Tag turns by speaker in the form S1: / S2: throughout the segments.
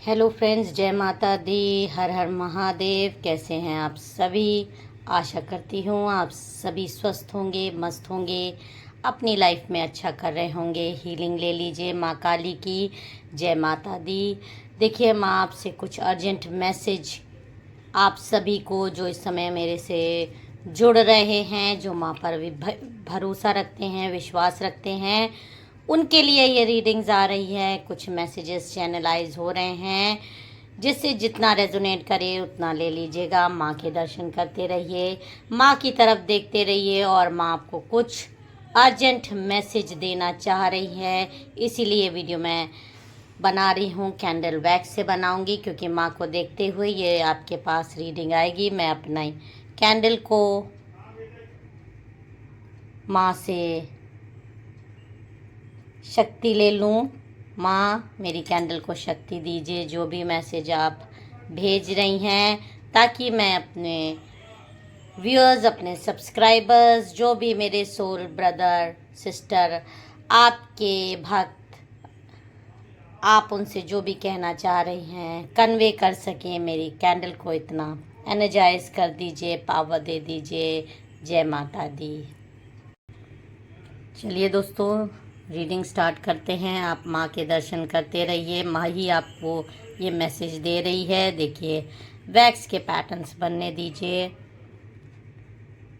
S1: Hello friends, जय माता दी, हर हर महादेव। कैसे हैं आप सभी? आशा करती हूँ आप सभी स्वस्थ होंगे, मस्त होंगे, अपनी लाइफ में अच्छा कर रहे होंगे। हीलिंग ले लीजिए माँ काली की। जय माता दी। देखिए, माँ आपसे कुछ अर्जेंट मैसेज आप सभी को जो इस समय मेरे से जुड़ रहे हैं, जो माँ पर भी भरोसा रखते हैं, विश्वास रखते हैं, उनके लिए ये रीडिंग्स आ रही है। कुछ मैसेजेस चैनलाइज हो रहे हैं, जिससे जितना रेजोनेट करे उतना ले लीजिएगा। माँ के दर्शन करते रहिए, माँ की तरफ देखते रहिए, और माँ आपको कुछ अर्जेंट मैसेज देना चाह रही है। इसीलिए वीडियो मैं बना रही हूँ। कैंडल वैक्स से बनाऊंगी, क्योंकि माँ को देखते हुए ये आपके पास रीडिंग आएगी। मैं अपना कैंडल को माँ से शक्ति ले लूँ। माँ, मेरी कैंडल को शक्ति दीजिए, जो भी मैसेज आप भेज रही हैं, ताकि मैं अपने व्यूअर्स, अपने सब्सक्राइबर्स, जो भी मेरे सोल ब्रदर सिस्टर, आपके भक्त, आप उनसे जो भी कहना चाह रही हैं कन्वे कर सकें। मेरी कैंडल को इतना एनर्जाइज कर दीजिए, पावर दे दीजिए। जय माता दी। चलिए दोस्तों, रीडिंग स्टार्ट करते हैं। आप माँ के दर्शन करते रहिए, माँ ही आपको ये मैसेज दे रही है। देखिए, वैक्स के पैटर्न्स बनने दीजिए।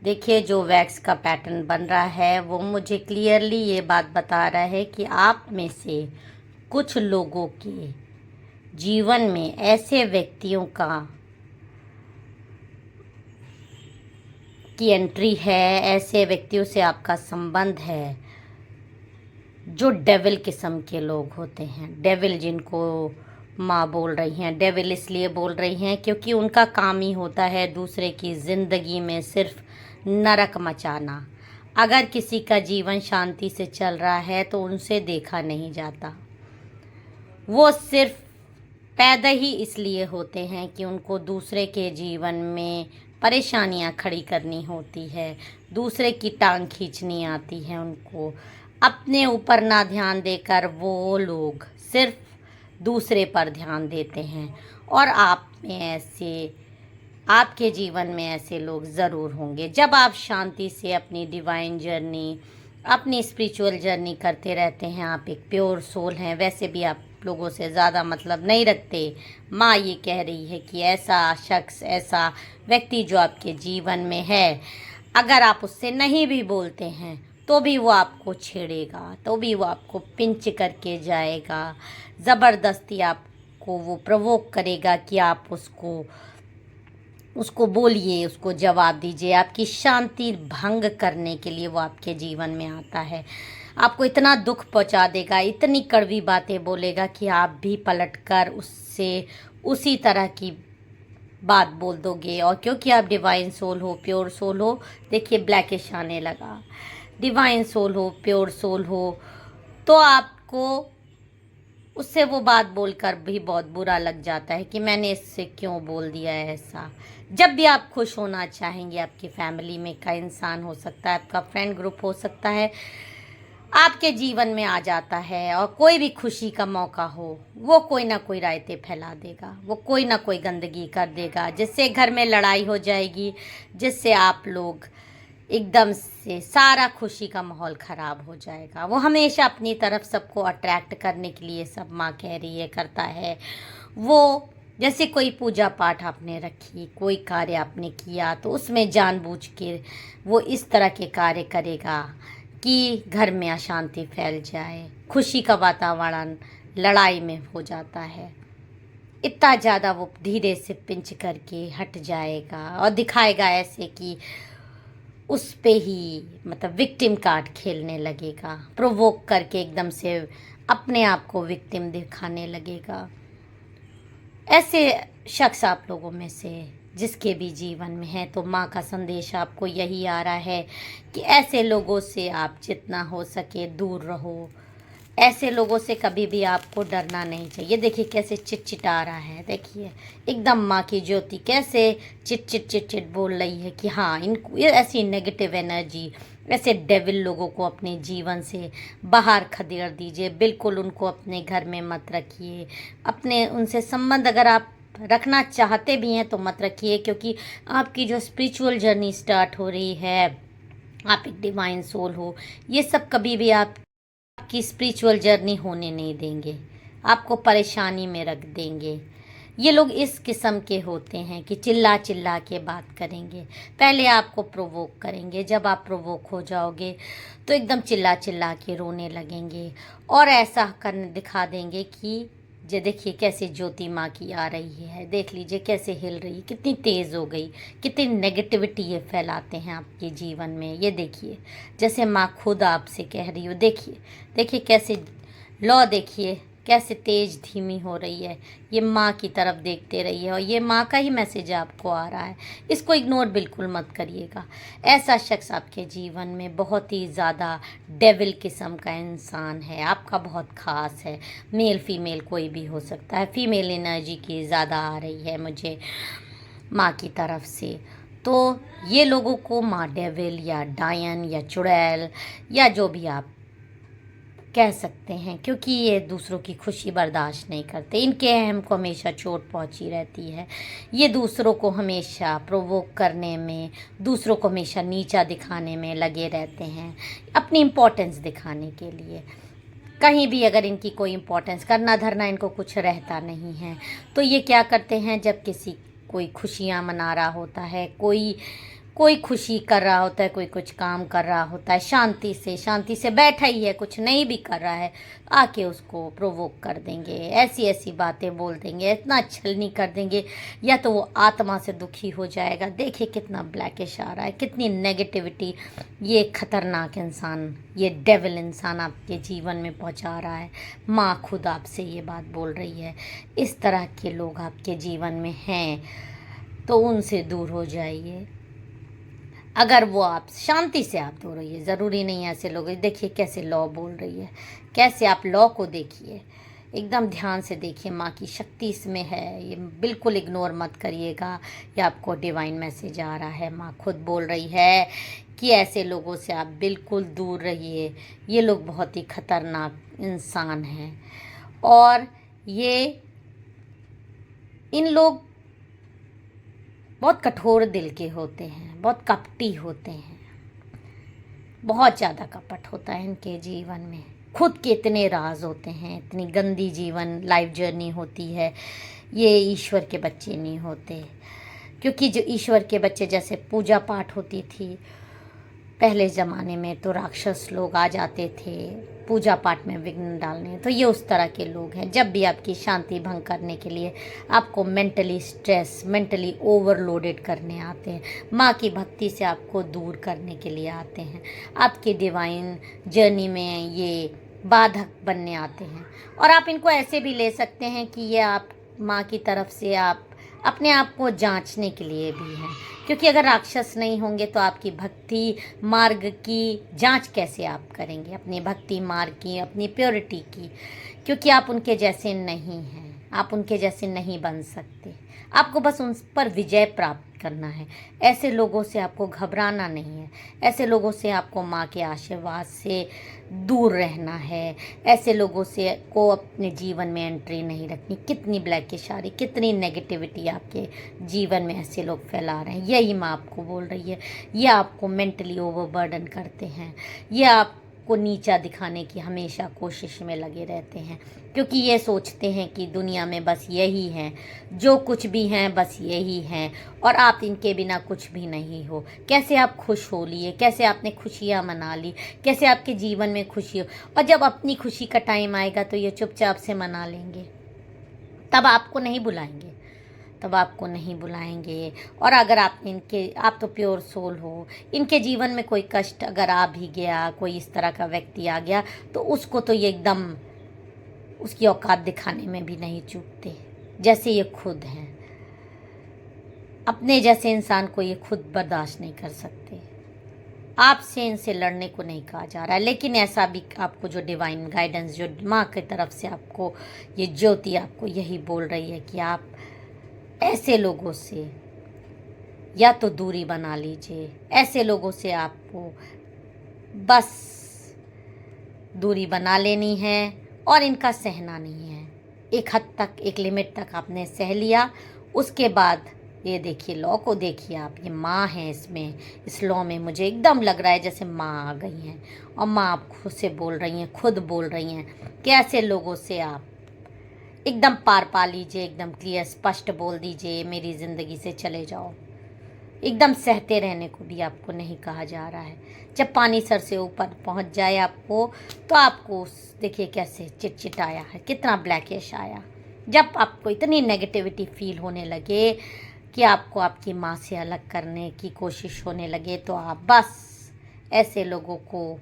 S1: देखिए, जो वैक्स का पैटर्न बन रहा है वो मुझे क्लियरली ये बात बता रहा है कि आप में से कुछ लोगों के जीवन में ऐसे व्यक्तियों की एंट्री है, ऐसे व्यक्तियों से आपका संबंध है जो डेविल किस्म के लोग होते हैं। डेविल जिनको माँ बोल रही हैं, डेविल इसलिए बोल रही हैं क्योंकि उनका काम ही होता है दूसरे की ज़िंदगी में सिर्फ नरक मचाना। अगर किसी का जीवन शांति से चल रहा है तो उनसे देखा नहीं जाता। वो सिर्फ पैदा ही इसलिए होते हैं कि उनको दूसरे के जीवन में परेशानियां खड़ी करनी होती है, दूसरे की टांग खींचनी आती है उनको। अपने ऊपर ना ध्यान देकर वो लोग सिर्फ दूसरे पर ध्यान देते हैं। और आपके जीवन में ऐसे लोग ज़रूर होंगे। जब आप शांति से अपनी डिवाइन जर्नी, अपनी स्पिरिचुअल जर्नी करते रहते हैं, आप एक प्योर सोल हैं। वैसे भी आप लोगों से ज़्यादा मतलब नहीं रखते। माँ ये कह रही है कि ऐसा शख्स, ऐसा व्यक्ति जो आपके जीवन में है, अगर आप उससे नहीं भी बोलते हैं तो भी वो आपको छेड़ेगा, तो भी वो आपको पिंच करके जाएगा। ज़बरदस्ती आपको वो प्रवोक करेगा कि आप उसको बोलिए, उसको जवाब दीजिए। आपकी शांति भंग करने के लिए वो आपके जीवन में आता है। आपको इतना दुख पहुंचा देगा, इतनी कड़वी बातें बोलेगा कि आप भी पलटकर उससे उसी तरह की बात बोल दोगे। और क्योंकि आप डिवाइन सोल हो, प्योर सोल हो, देखिए ब्लैकिश आने लगा। डिवाइन सोल हो, प्योर सोल हो, तो आपको उससे वो बात बोलकर भी बहुत बुरा लग जाता है कि मैंने इससे क्यों बोल दिया है ऐसा। जब भी आप खुश होना चाहेंगे, आपकी फैमिली में का इंसान हो सकता है, आपका फ्रेंड ग्रुप हो सकता है, आपके जीवन में आ जाता है, और कोई भी खुशी का मौका हो, वो कोई ना कोई रायते फैला देगा, वो कोई ना कोई गंदगी कर देगा, जिससे घर में लड़ाई हो जाएगी, जिससे आप लोग एकदम से सारा खुशी का माहौल ख़राब हो जाएगा। वो हमेशा अपनी तरफ सबको अट्रैक्ट करने के लिए, सब माँ कह रही है, करता है। वो जैसे कोई पूजा पाठ आपने रखी, कोई कार्य आपने किया, तो उसमें जानबूझ के वो इस तरह के कार्य करेगा कि घर में अशांति फैल जाए, खुशी का वातावरण लड़ाई में हो जाता है। इतना ज़्यादा वो धीरे से पिंच करके हट जाएगा और दिखाएगा ऐसे कि उस पे ही मतलब विक्टिम कार्ड खेलने लगेगा, प्रोवोक करके एकदम से अपने आप को विक्टिम दिखाने लगेगा। ऐसे शख्स आप लोगों में से जिसके भी जीवन में है, तो माँ का संदेश आपको यही आ रहा है कि ऐसे लोगों से आप जितना हो सके दूर रहो। ऐसे लोगों से कभी भी आपको डरना नहीं चाहिए। देखिए कैसे चिटचिटा रहा है, देखिए एकदम माँ की ज्योति कैसे चिट चिट चिट चिट बोल रही है कि हाँ, इनको ये ऐसी नेगेटिव एनर्जी ऐसे डेविल लोगों को अपने जीवन से बाहर खदेड़ दीजिए। बिल्कुल उनको अपने घर में मत रखिए। अपने उनसे संबंध अगर आप रखना चाहते भी हैं तो मत रखिए, क्योंकि आपकी जो स्पिरिचुअल जर्नी स्टार्ट हो रही है, आप एक डिवाइन सोल हो, ये सब कभी भी आपकी स्पिरिचुअल जर्नी होने नहीं देंगे, आपको परेशानी में रख देंगे। ये लोग इस किस्म के होते हैं कि चिल्ला चिल्ला के बात करेंगे, पहले आपको प्रोवोक करेंगे, जब आप प्रोवोक हो जाओगे तो एकदम चिल्ला चिल्ला के रोने लगेंगे और ऐसा कर दिखा देंगे कि ये देखिए कैसे ज्योति माँ की आ रही है, देख लीजिए कैसे हिल रही है, कितनी तेज़ हो गई, कितनी नेगेटिविटी ये फैलाते हैं आपके जीवन में। ये देखिए जैसे माँ खुद आपसे कह रही हो, देखिए देखिए कैसे लौ, देखिए कैसे तेज धीमी हो रही है। ये माँ की तरफ देखते रहिए और ये माँ का ही मैसेज आपको आ रहा है, इसको इग्नोर बिल्कुल मत करिएगा। ऐसा शख्स आपके जीवन में बहुत ही ज़्यादा डेविल किस्म का इंसान है, आपका बहुत ख़ास है। मेल फीमेल कोई भी हो सकता है, फीमेल एनर्जी की ज़्यादा आ रही है मुझे माँ की तरफ से। तो ये लोगों को माँ डेविल या डायन या चुड़ैल या जो भी आप कह सकते हैं, क्योंकि ये दूसरों की खुशी बर्दाश्त नहीं करते, इनके अहम को हमेशा चोट पहुंची रहती है। ये दूसरों को हमेशा प्रोवोक करने में, दूसरों को हमेशा नीचा दिखाने में लगे रहते हैं, अपनी इम्पोर्टेंस दिखाने के लिए। कहीं भी अगर इनकी कोई इम्पोर्टेंस, करना धरना इनको कुछ रहता नहीं है, तो ये क्या करते हैं, जब किसी कोई खुशियाँ मना रहा होता है, कोई कोई खुशी कर रहा होता है, कोई कुछ काम कर रहा होता है, शांति से बैठा ही है, कुछ नहीं भी कर रहा है, आके उसको प्रोवोक कर देंगे, ऐसी ऐसी बातें बोल देंगे, इतना छलनी कर देंगे, या तो वो आत्मा से दुखी हो जाएगा। देखिए कितना ब्लैकिश आ रहा है, कितनी नेगेटिविटी ये खतरनाक इंसान, ये डेविल इंसान आपके जीवन में पहुंचा रहा है। माँ खुद आपसे ये बात बोल रही है। इस तरह के लोग आपके जीवन में हैं तो उनसे दूर हो जाइए। अगर वो आप शांति से आप दूर रहिए, ज़रूरी नहीं है ऐसे लोग। देखिए कैसे लॉ बोल रही है, कैसे आप लॉ को देखिए, एकदम ध्यान से देखिए, माँ की शक्ति इसमें है, ये बिल्कुल इग्नोर मत करिएगा। ये आपको डिवाइन मैसेज आ रहा है, माँ खुद बोल रही है कि ऐसे लोगों से आप बिल्कुल दूर रहिए। ये लोग बहुत ही खतरनाक इंसान हैं और ये इन लोग बहुत कठोर दिल के होते हैं, बहुत कपटी होते हैं, बहुत ज़्यादा कपट होता है इनके जीवन में, खुद के इतने राज होते हैं, इतनी गंदी जीवन लाइफ जर्नी होती है। ये ईश्वर के बच्चे नहीं होते, क्योंकि जो ईश्वर के बच्चे, जैसे पूजा पाठ होती थी पहले ज़माने में, तो राक्षस लोग आ जाते थे पूजा पाठ में विघ्न डालने, तो ये उस तरह के लोग हैं। जब भी आपकी शांति भंग करने के लिए, आपको मेंटली स्ट्रेस, मेंटली ओवरलोडेड करने आते हैं, माँ की भक्ति से आपको दूर करने के लिए आते हैं, आपकी डिवाइन जर्नी में ये बाधक बनने आते हैं। और आप इनको ऐसे भी ले सकते हैं कि ये आप माँ की तरफ से आप अपने आप को जांचने के लिए भी हैं, क्योंकि अगर राक्षस नहीं होंगे तो आपकी भक्ति मार्ग की जांच कैसे आप करेंगे, अपनी भक्ति मार्ग की, अपनी प्योरिटी की, क्योंकि आप उनके जैसे नहीं हैं, आप उनके जैसे नहीं बन सकते। आपको बस उन पर विजय प्राप्त करना है। ऐसे लोगों से आपको घबराना नहीं है, ऐसे लोगों से आपको माँ के आशीर्वाद से दूर रहना है, ऐसे लोगों से को अपने जीवन में एंट्री नहीं रखनी। कितनी ब्लैकिश आ रही, कितनी नेगेटिविटी आपके जीवन में ऐसे लोग फैला रहे हैं, यही माँ आपको बोल रही है। ये आपको मेंटली ओवरबर्डन करते हैं, ये आपको नीचा दिखाने की हमेशा कोशिश में लगे रहते हैं, क्योंकि ये सोचते हैं कि दुनिया में बस यही हैं, जो कुछ भी हैं बस यही हैं और आप इनके बिना कुछ भी नहीं हो। कैसे आप खुश हो लिए, कैसे आपने खुशियाँ मना ली, कैसे आपके जीवन में खुशी हो, और जब अपनी खुशी का टाइम आएगा तो ये चुपचाप से मना लेंगे, तब आपको नहीं बुलाएंगे, तब आपको नहीं बुलाएंगे। और अगर आप इनके, आप तो प्योर सोल हो, इनके जीवन में कोई कष्ट अगर आ भी गया, कोई इस तरह का व्यक्ति आ गया, तो उसको तो ये एकदम उसकी औकात दिखाने में भी नहीं चूकते, जैसे ये खुद हैं। अपने जैसे इंसान को ये खुद बर्दाश्त नहीं कर सकते। आपसे इनसे लड़ने को नहीं कहा जा रहा है, लेकिन ऐसा भी आपको जो डिवाइन गाइडेंस, जो माँ की तरफ से आपको ये ज्योति आपको यही बोल रही है कि आप ऐसे लोगों से या तो दूरी बना लीजिए, ऐसे लोगों से आपको बस दूरी बना लेनी है और इनका सहना नहीं है। एक हद तक, एक लिमिट तक आपने सह लिया, उसके बाद ये देखिए लॉ को देखिए आप, ये माँ है इसमें, इस लॉ में मुझे एकदम लग रहा है जैसे माँ आ गई हैं और माँ आप खुद से बोल रही हैं, खुद बोल रही हैं कि ऐसे लोगों से आप एकदम पार पा लीजिए, एकदम क्लियर स्पष्ट बोल दीजिए मेरी ज़िंदगी से चले जाओ। एकदम सहते रहने को भी आपको नहीं कहा जा रहा है। जब पानी सर से ऊपर पहुंच जाए आपको, तो आपको देखिए कैसे चिटचिट आया है, कितना ब्लैकिश आया। जब आपको इतनी नेगेटिविटी फील होने लगे कि आपको आपकी माँ से अलग करने की कोशिश होने लगे, तो आप बस ऐसे लोगों को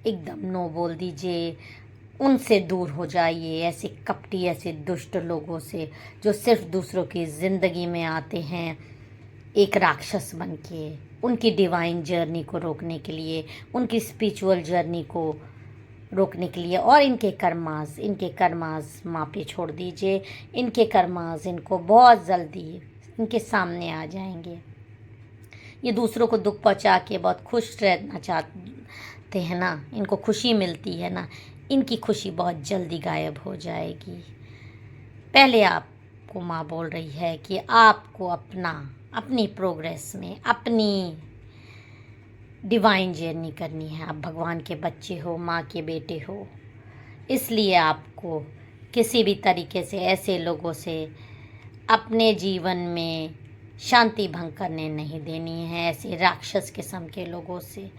S1: एकदम नो बोल दीजिए, उनसे दूर हो जाइए। ऐसे कपटी, ऐसे दुष्ट लोगों से जो सिर्फ दूसरों की ज़िंदगी में आते हैं एक राक्षस बन के, उनकी डिवाइन जर्नी को रोकने के लिए, उनकी स्पिरिचुअल जर्नी को रोकने के लिए। और इनके कर्मास माँ पे छोड़ दीजिए। इनके कर्मास इनको बहुत जल्दी इनके सामने आ जाएंगे। ये दूसरों को दुख पहुँचा के बहुत खुश रहना चाहते हैं ना, इनको खुशी मिलती है ना, इनकी खुशी बहुत जल्दी गायब हो जाएगी। पहले आपको माँ बोल रही है कि आपको अपनी प्रोग्रेस में अपनी डिवाइन जर्नी करनी है। आप भगवान के बच्चे हो, माँ के बेटे हो, इसलिए आपको किसी भी तरीके से ऐसे लोगों से अपने जीवन में शांति भंग करने नहीं देनी है। ऐसे राक्षस किस्म के लोगों से,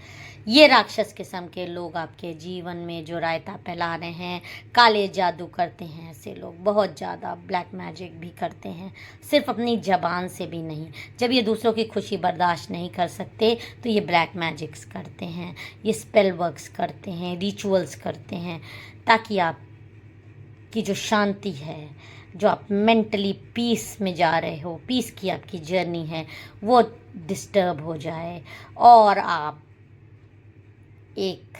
S1: ये राक्षस किस्म के लोग आपके जीवन में जो रायता फैला रहे हैं, काले जादू करते हैं, ऐसे लोग बहुत ज़्यादा ब्लैक मैजिक भी करते हैं, सिर्फ अपनी ज़बान से भी नहीं। जब ये दूसरों की खुशी बर्दाश्त नहीं कर सकते तो ये ब्लैक मैजिक्स करते हैं, ये स्पेल वर्क्स करते हैं, रिचुअल्स करते हैं, ताकि आपकी जो शांति है, जो आप मेंटली पीस में जा रहे हो, पीस की आपकी जर्नी है, वो डिस्टर्ब हो जाए और आप एक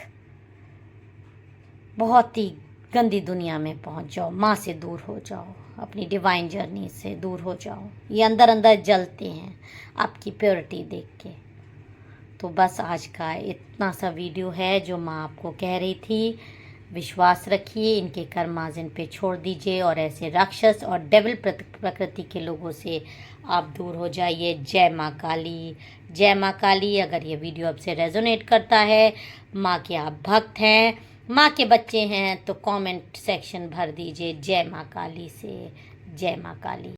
S1: बहुत ही गंदी दुनिया में पहुंच जाओ, माँ से दूर हो जाओ, अपनी डिवाइन जर्नी से दूर हो जाओ। ये अंदर अंदर जलते हैं आपकी प्योरिटी देख के। तो बस आज का इतना सा वीडियो है जो माँ आपको कह रही थी। विश्वास रखिए, इनके कर्मास इन पे छोड़ दीजिए और ऐसे राक्षस और डेविल प्रकृति के लोगों से आप दूर हो जाइए। जय माँ काली, जय माँ काली। अगर ये वीडियो आपसे रेजोनेट करता है, माँ के आप भक्त हैं, माँ के बच्चे हैं, तो कमेंट सेक्शन भर दीजिए जय माँ काली से। जय माँ काली।